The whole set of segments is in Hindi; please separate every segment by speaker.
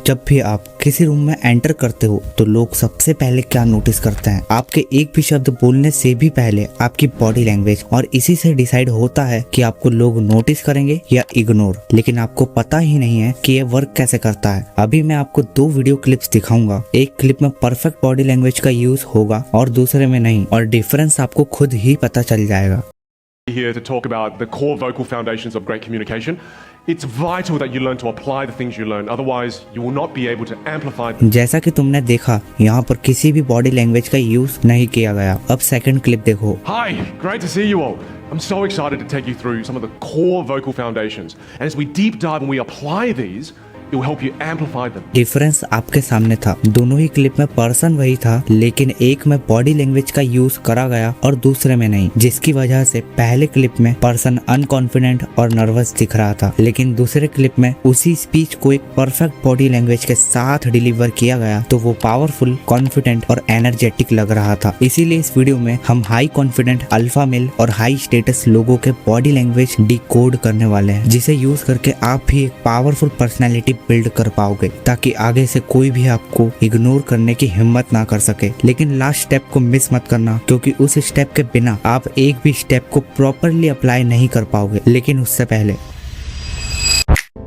Speaker 1: जब भी आप किसी रूम में एंटर करते हो तो लोग सबसे पहले क्या नोटिस करते हैं? आपके एक भी शब्द बोलने से भी पहले आपकी बॉडी लैंग्वेज, और इसी से डिसाइड होता है कि आपको लोग नोटिस करेंगे या इग्नोर। लेकिन आपको पता ही नहीं है कि ये वर्क कैसे करता है। अभी मैं आपको 2 वीडियो क्लिप्स दिखाऊंगा। एक क्लिप में परफेक्ट बॉडी लैंग्वेज का यूज होगा और दूसरे में नहीं, और डिफरेंस आपको खुद ही पता चल जाएगा।
Speaker 2: Here to talk about the core vocal foundations of great communication. It's vital that you learn to apply the things you learn, otherwise you will not be able to amplify them.
Speaker 1: जैसा कि तुमने देखा, यहाँ पर किसी भी बॉडी लैंग्वेज का यूज नहीं किया गया। अब सेकंड क्लिप देखो।
Speaker 2: Hi, great to see you all. I'm so excited to take you through some of the core vocal foundations. And as we deep dive and we apply these, it will help you amplify them.
Speaker 1: Difference आपके सामने था। दोनों ही क्लिप में पर्सन वही था, लेकिन एक में बॉडी लैंग्वेज का यूज करा गया और दूसरे में नहीं, जिसकी वजह से पहले क्लिप में पर्सन अनकॉन्फिडेंट और नर्वस दिख रहा था, लेकिन दूसरे क्लिप में उसी स्पीच को एक परफेक्ट बॉडी लैंग्वेज के साथ डिलीवर किया गया तो वो पावरफुल, कॉन्फिडेंट और एनर्जेटिक लग रहा था। इसीलिए इस वीडियो में हम हाई कॉन्फिडेंट, अल्फा मेल और हाई स्टेटस लोगों के बॉडी लैंग्वेज डिकोड करने वाले हैं, जिसे यूज करके आप भी एक पावरफुल पर्सनैलिटी बिल्ड कर पाओगे, ताकि आगे से कोई भी आपको इग्नोर करने की हिम्मत ना कर सके। लेकिन लास्ट स्टेप को मिस मत करना, क्योंकि उस स्टेप के बिना आप एक भी स्टेप को प्रॉपरली अप्लाई नहीं कर पाओगे। लेकिन उससे पहले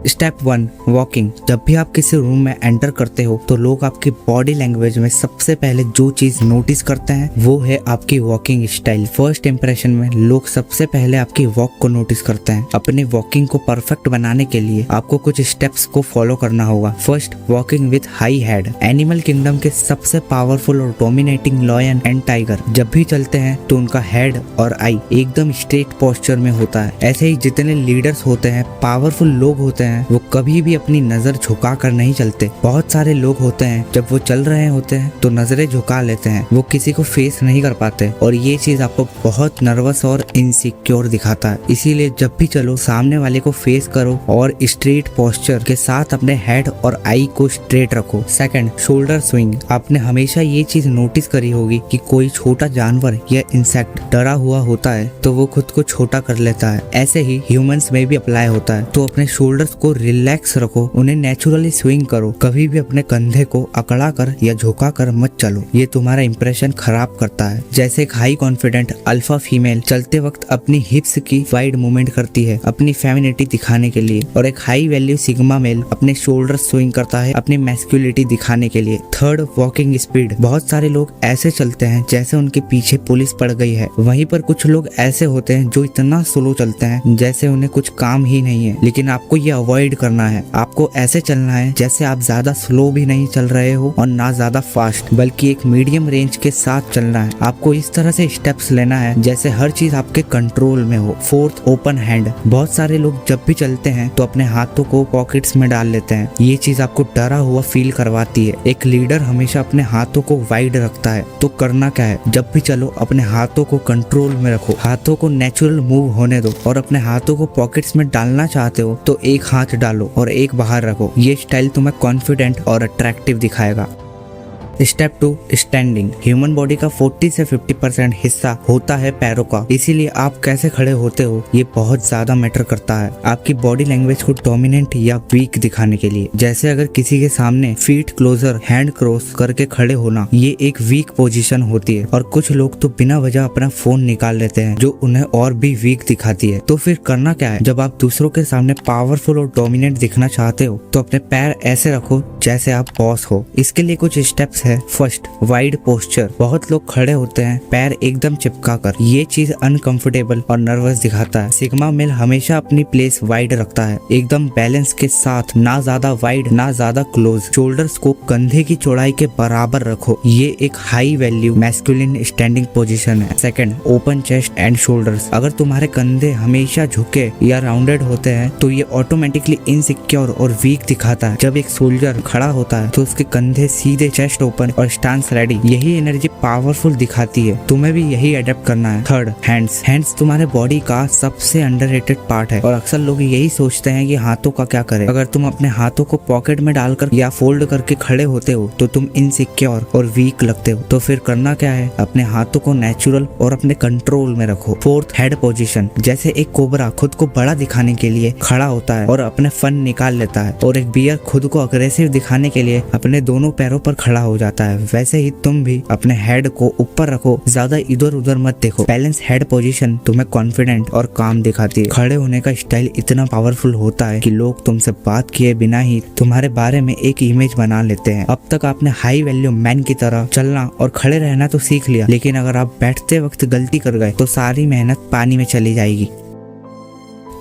Speaker 1: स्टेप 1, वॉकिंग। जब भी आप किसी रूम में एंटर करते हो तो लोग आपकी बॉडी लैंग्वेज में सबसे पहले जो चीज नोटिस करते हैं वो है आपकी वॉकिंग स्टाइल। फर्स्ट इंप्रेशन में लोग सबसे पहले आपकी वॉक को नोटिस करते हैं। अपने वॉकिंग को परफेक्ट बनाने के लिए आपको कुछ स्टेप्स को फॉलो करना होगा। First, walking with high head. Animal kingdom के सबसे पावरफुल और डोमिनेटिंग लॉयन एंड टाइगर जब भी चलते हैं तो उनका हेड और आई एकदम स्ट्रेट पोस्चर में होता है। ऐसे ही जितने लीडर्स होते हैं, पावरफुल लोग होते हैं, वो कभी भी अपनी नजर झुका कर नहीं चलते। बहुत सारे लोग होते हैं जब वो चल रहे होते हैं तो नजरें झुका लेते हैं, वो किसी को फेस नहीं कर पाते, और ये चीज आपको बहुत नर्वस और इनसिक्योर दिखाता है। इसीलिए जब भी चलो सामने वाले को फेस करो और स्ट्रेट पोस्चर के साथ अपने हेड और आई को स्ट्रेट रखो। Second, shoulder swing. आपने हमेशा ये चीज नोटिस करी होगी कि कोई छोटा जानवर या इंसेक्ट डरा हुआ होता है तो वो खुद को छोटा कर लेता है। ऐसे ही ह्यूमंस में भी अप्लाई होता है। तो अपने शोल्डर्स को रिलैक्स रखो, उन्हें नेचुरली स्विंग करो। कभी भी अपने कंधे को अकड़ा कर या झुका कर मत चलो, ये तुम्हारा इंप्रेशन खराब करता है। जैसे एक हाई कॉन्फिडेंट अल्फा फीमेल चलते वक्त अपनी हिप्स की वाइड मूवमेंट करती है अपनी फेमिनिटी दिखाने के लिए, और एक हाई वैल्यू सिग्मा मेल अपने शोल्डर स्विंग करता है अपनी मैस्कुलिटी दिखाने के लिए। Third, walking speed. बहुत सारे लोग ऐसे चलते हैं जैसे उनके पीछे पुलिस पड़ गई है। वहीं पर कुछ लोग ऐसे होते हैं जो इतना स्लो चलते हैं जैसे उन्हें कुछ काम ही नहीं है। लेकिन आपको ये अवॉइड करना है। आपको ऐसे चलना है जैसे आप ज्यादा स्लो भी नहीं चल रहे हो और ना ज्यादा फास्ट, बल्कि एक मीडियम रेंज के साथ चलना है। आपको इस तरह से स्टेप्स लेना है जैसे हर चीज आपके कंट्रोल में हो। Fourth, open hand. बहुत सारे लोग जब भी चलते हैं तो अपने हाथों को पॉकेट्स में डाल लेते हैं। ये चीज आपको डरा हुआ फील करवाती है। एक लीडर हमेशा अपने हाथों को वाइड रखता है। तो करना क्या है, जब भी चलो अपने हाथों को कंट्रोल में रखो, हाथों को नेचुरल मूव होने दो, और अपने हाथों को पॉकेट्स में डालना चाहते हो तो एक हाथ डालो और एक बाहर रखो। ये स्टाइल तुम्हें कॉन्फिडेंट और अट्रैक्टिव दिखाएगा। Step 2, standing. ह्यूमन बॉडी का 40 से 50% हिस्सा होता है पैरों का, इसीलिए आप कैसे खड़े होते हो ये बहुत ज्यादा मैटर करता है आपकी बॉडी लैंग्वेज को डोमिनेंट या वीक दिखाने के लिए। जैसे अगर किसी के सामने फीट क्लोजर, हैंड क्रॉस करके खड़े होना, ये एक वीक पोजीशन होती है, और कुछ लोग तो बिना वजह अपना फोन निकाल लेते हैं जो उन्हें और भी वीक दिखाती है। तो फिर करना क्या है, जब आप दूसरों के सामने पावरफुल और डोमिनेंट दिखना चाहते हो तो अपने पैर ऐसे रखो जैसे आप बॉस हो। इसके लिए कुछ स्टेप्स है। First, wide posture. बहुत लोग खड़े होते हैं पैर एकदम चिपका कर, ये चीज अनकंफर्टेबल और नर्वस दिखाता है। सिग्मा मेल हमेशा अपनी प्लेस वाइड रखता है, एकदम बैलेंस के साथ, ना ज्यादा वाइड ना ज्यादा क्लोज। शोल्डर्स को कंधे की चौड़ाई के बराबर रखो, ये एक high value masculine standing position है। Second, open chest and shoulders. अगर तुम्हारे कंधे हमेशा झुके या राउंडेड होते हैं तो ये ऑटोमेटिकली इनसिक्योर और वीक दिखाता है। जब एक सोल्जर खड़ा होता है तो उसके कंधे सीधे चेस्ट ओपन और स्टांस रेडी, यही एनर्जी पावरफुल दिखाती है। तुम्हें भी यही अडेप्ट करना है। थर्ड, हैंड्स तुम्हारे बॉडी का सबसे अंडररेटेड पार्ट है और अक्सर लोग यही सोचते हैं कि हाथों का क्या करें। अगर तुम अपने हाथों को पॉकेट में डालकर या फोल्ड करके खड़े होते हो तो तुम इनसिक्योर और वीक लगते हो। तो फिर करना क्या है, अपने हाथों को नेचुरल और अपने कंट्रोल में रखो। Fourth, head position. जैसे एक कोबरा खुद को बड़ा दिखाने के लिए खड़ा होता है और अपने फन निकाल लेता है, और एक बियर खुद को अग्रेसिव दिखाने के लिए अपने दोनों पैरों पर खड़ा हो जाता है, वैसे ही तुम भी अपने हेड को ऊपर रखो, ज्यादा इधर उधर मत देखो। बैलेंस हेड पोजीशन तुम्हें कॉन्फिडेंट और काम दिखाती है। खड़े होने का स्टाइल इतना पावरफुल होता है कि लोग तुमसे बात किए बिना ही तुम्हारे बारे में एक इमेज बना लेते हैं। अब तक आपने हाई वैल्यू मैन की तरह चलना और खड़े रहना तो सीख लिया, लेकिन अगर आप बैठते वक्त गलती कर गए तो सारी मेहनत पानी में चली जाएगी।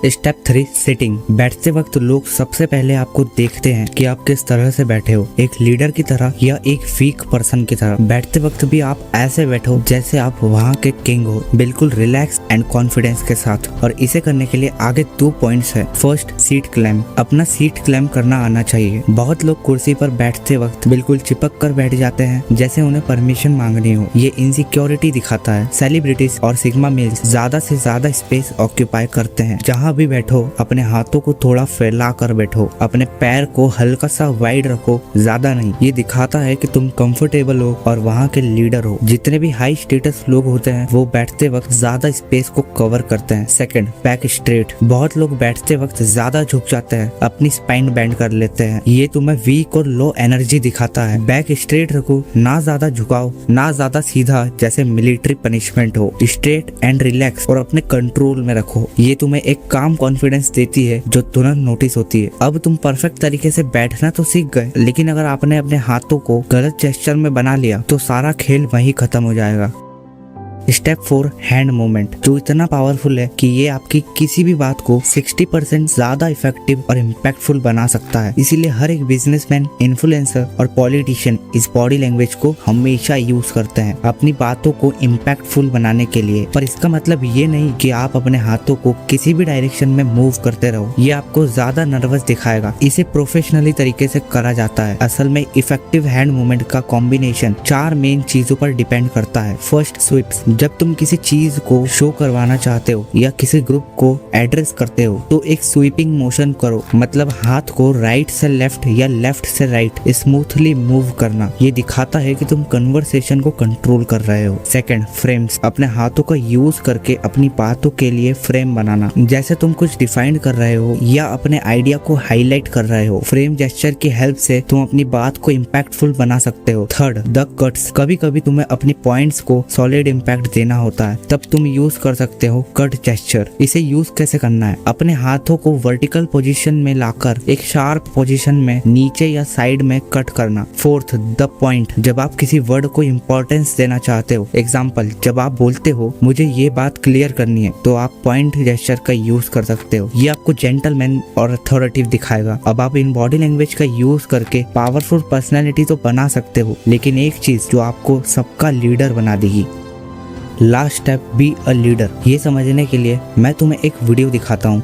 Speaker 1: Step 3, sitting. बैठते वक्त लोग सबसे पहले आपको देखते हैं कि आप किस तरह से बैठे हो, एक लीडर की तरह या एक वीक पर्सन की तरह। बैठते वक्त भी आप ऐसे बैठो जैसे आप वहाँ के किंग हो, बिल्कुल रिलैक्स एंड कॉन्फिडेंस के साथ। और इसे करने के लिए आगे 2 पॉइंट्स है। First, seat claim. अपना सीट क्लैम करना आना चाहिए। बहुत लोग कुर्सी पर बैठते वक्त बिल्कुल चिपक कर बैठ जाते हैं जैसे उन्हें परमिशन मांगनी हो। ये इनसिक्योरिटी दिखाता है। सेलिब्रिटीज और सिग्मा मेल्स ज्यादा से ज्यादा स्पेस ऑक्यूपाई करते हैं। जहाँ भी बैठो अपने हाथों को थोड़ा फैला कर बैठो, अपने पैर को हल्का सा वाइड रखो, ज्यादा नहीं। ये दिखाता है कि तुम कंफर्टेबल हो और वहाँ के लीडर हो। जितने भी हाई स्टेटस लोग होते हैं वो बैठते वक्त ज्यादा स्पेस को कवर करते हैं। Second, back straight. बहुत लोग बैठते वक्त ज्यादा झुक जाते हैं, अपनी स्पाइन बेंड कर लेते हैं। ये तुम्हें वीक और लो एनर्जी दिखाता है। बैक स्ट्रेट रखो, ना ज्यादा झुकाओ ना ज्यादा सीधा जैसे मिलिट्री पनिशमेंट हो। स्ट्रेट एंड रिलैक्स और अपने कंट्रोल में रखो। ये तुम्हें एक काम कॉन्फिडेंस देती है जो तुरंत नोटिस होती है। अब तुम परफेक्ट तरीके से बैठना तो सीख गए, लेकिन अगर आपने अपने हाथों को गलत जेस्चर में बना लिया तो सारा खेल वहीं खत्म हो जाएगा। स्टेप 4, हैंड मूवमेंट, जो इतना पावरफुल है कि ये आपकी किसी भी बात को 60% ज्यादा इफेक्टिव और इम्पैक्टफुल बना सकता है। इसीलिए हर एक बिजनेसमैन, इन्फ्लुएंसर और पॉलिटिशियन इस बॉडी लैंग्वेज को हमेशा यूज करते हैं अपनी बातों को इम्पैक्टफुल बनाने के लिए। पर इसका मतलब ये नहीं कि आप अपने हाथों को किसी भी डायरेक्शन में मूव करते रहो, ये आपको ज्यादा नर्वस दिखाएगा। इसे प्रोफेशनली तरीके से करा जाता है। असल में इफेक्टिव हैंड मूवमेंट का कॉम्बिनेशन 4 मेन चीजों पर डिपेंड करता है। First, sweeps. जब तुम किसी चीज को शो करवाना चाहते हो या किसी ग्रुप को एड्रेस करते हो तो एक स्वीपिंग मोशन करो, मतलब हाथ को राइट से लेफ्ट या लेफ्ट से राइट स्मूथली मूव करना। ये दिखाता है कि तुम कन्वर्सेशन को कंट्रोल कर रहे हो। Second, frames. अपने हाथों का यूज करके अपनी बातों के लिए फ्रेम बनाना, जैसे तुम कुछ डिफाइन कर रहे हो या अपने आइडिया को हाईलाइट कर रहे हो। फ्रेम जेस्चर की हेल्प से तुम अपनी बात को इम्पैक्टफुल बना सकते हो। Third, the cuts. कभी कभी तुम्हें अपनी पॉइंट्स को सॉलिड इम्पैक्ट देना होता है, तब तुम यूज कर सकते हो कट जेस्चर। इसे यूज कैसे करना है, अपने हाथों को वर्टिकल पोजीशन में लाकर एक शार्प पोजीशन में नीचे या साइड में कट करना। Fourth, the point. जब आप किसी वर्ड को इम्पोर्टेंस देना चाहते हो, एग्जाम्पल जब आप बोलते हो मुझे ये बात क्लियर करनी है, तो आप पॉइंट जेस्चर का यूज कर सकते हो। ये आपको जेंटलमैन और अथॉरिटिव दिखाएगा। अब आप इन बॉडी लैंग्वेज का यूज करके पावरफुल पर्सनैलिटी तो बना सकते हो, लेकिन एक चीज जो आपको सबका लीडर बना देगी। Last step, be a leader. ये समझने के लिए मैं तुम्हें एक वीडियो दिखाता हूँ।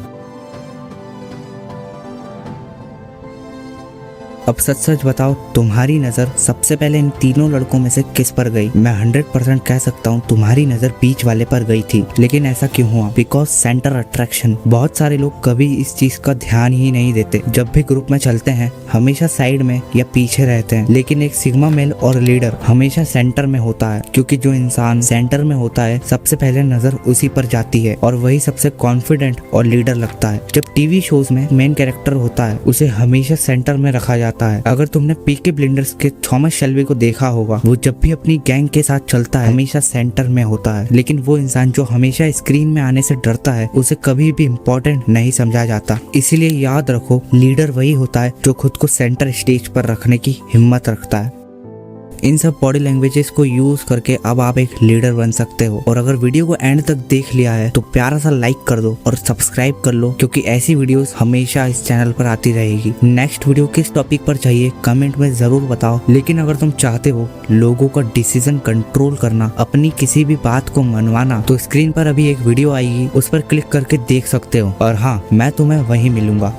Speaker 1: अब सच सच बताओ, तुम्हारी नजर सबसे पहले इन तीनों लड़कों में से किस पर गई? मैं 100% कह सकता हूँ तुम्हारी नजर बीच वाले पर गई थी। लेकिन ऐसा क्यों हुआ? Because centre attraction. बहुत सारे लोग कभी इस चीज का ध्यान ही नहीं देते। जब भी ग्रुप में चलते हैं हमेशा साइड में या पीछे रहते हैं, लेकिन एक सिग्मा मेल और लीडर हमेशा सेंटर में होता है, क्योंकि जो इंसान सेंटर में होता है सबसे पहले नजर उसी पर जाती है और वही सबसे कॉन्फिडेंट और लीडर लगता है। जब टीवी शोज में मेन कैरेक्टर होता है उसे हमेशा सेंटर में रखा जाता है। अगर तुमने पीके ब्लिंडर्स के थॉमस शेल्बी को देखा होगा, वो जब भी अपनी गैंग के साथ चलता है हमेशा सेंटर में होता है। लेकिन वो इंसान जो हमेशा स्क्रीन में आने से डरता है उसे कभी भी इम्पोर्टेंट नहीं समझा जाता। इसीलिए याद रखो, लीडर वही होता है जो खुद को सेंटर स्टेज पर रखने की हिम्मत रखता है। इन सब बॉडी लैंग्वेजेस को यूज करके अब आप एक लीडर बन सकते हो। और अगर वीडियो को एंड तक देख लिया है तो प्यारा सा लाइक कर दो और सब्सक्राइब कर लो, क्योंकि ऐसी वीडियोस हमेशा इस चैनल पर आती रहेगी। नेक्स्ट वीडियो किस टॉपिक पर चाहिए कमेंट में जरूर बताओ। लेकिन अगर तुम चाहते हो लोगों का डिसीजन कंट्रोल करना, अपनी किसी भी बात को मनवाना, तो स्क्रीन पर अभी एक वीडियो आएगी, उस पर क्लिक करके देख सकते हो। और हाँ, मैं तुम्हें वहीं मिलूंगा।